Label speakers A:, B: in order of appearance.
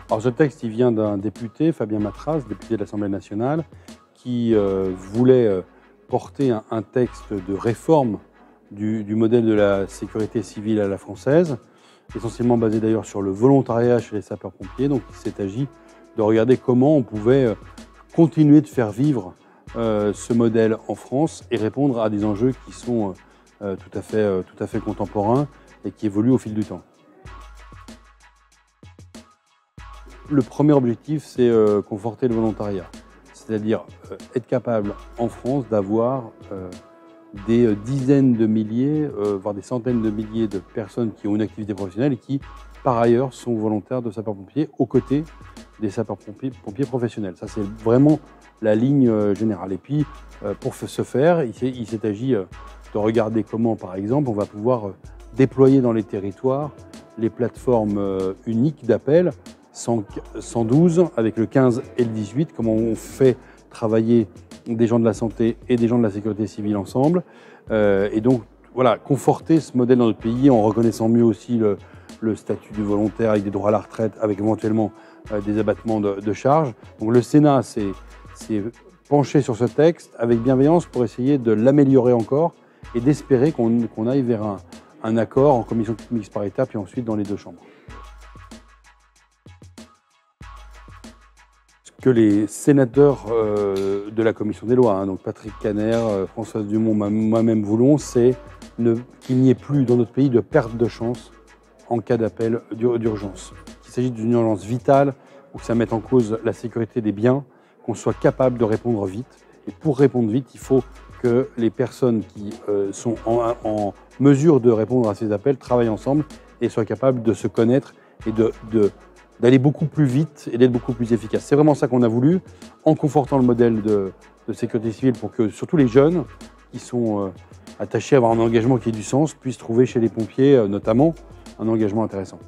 A: Alors ce texte, il vient d'un député, Fabien Matras, député de l'Assemblée nationale, qui voulait porter un texte de réforme du modèle de la sécurité civile à la française, essentiellement basé d'ailleurs sur le volontariat chez les sapeurs-pompiers. Donc il s'est agi de regarder comment on pouvait continuer de faire vivre ce modèle en France et répondre à des enjeux qui sont tout à fait contemporains et qui évoluent au fil du temps. Le premier objectif, c'est conforter le volontariat, c'est-à-dire être capable en France d'avoir des dizaines de milliers, voire des centaines de milliers de personnes qui ont une activité professionnelle et qui, par ailleurs, sont volontaires de sapeurs-pompiers aux côtés des sapeurs-pompiers professionnels. Ça, c'est vraiment la ligne générale. Et puis, pour ce faire, il s'est agi de regarder comment, par exemple, on va pouvoir déployer dans les territoires les plateformes uniques d'appel 112 avec le 15 et le 18, comment on fait travailler des gens de la santé et des gens de la sécurité civile ensemble. Et donc, voilà, conforter ce modèle dans notre pays en reconnaissant mieux aussi le statut du volontaire avec des droits à la retraite, avec éventuellement des abattements de charges. Donc le Sénat s'est penché sur ce texte avec bienveillance pour essayer de l'améliorer encore et d'espérer qu'on aille vers un accord en commission mixte paritaire puis ensuite dans les deux chambres. Que les sénateurs de la commission des lois, donc Patrick Kanner, Françoise Dumont, moi-même voulons, c'est qu'il n'y ait plus dans notre pays de perte de chance en cas d'appel d'urgence. Qu'il s'agisse d'une urgence vitale ou que ça mette en cause la sécurité des biens, qu'on soit capable de répondre vite. Et pour répondre vite, il faut que les personnes qui sont en mesure de répondre à ces appels travaillent ensemble et soient capables de se connaître et d'aller beaucoup plus vite et d'être beaucoup plus efficace. C'est vraiment ça qu'on a voulu, en confortant le modèle de sécurité civile pour que surtout les jeunes qui sont attachés à avoir un engagement qui ait du sens puissent trouver chez les pompiers notamment un engagement intéressant.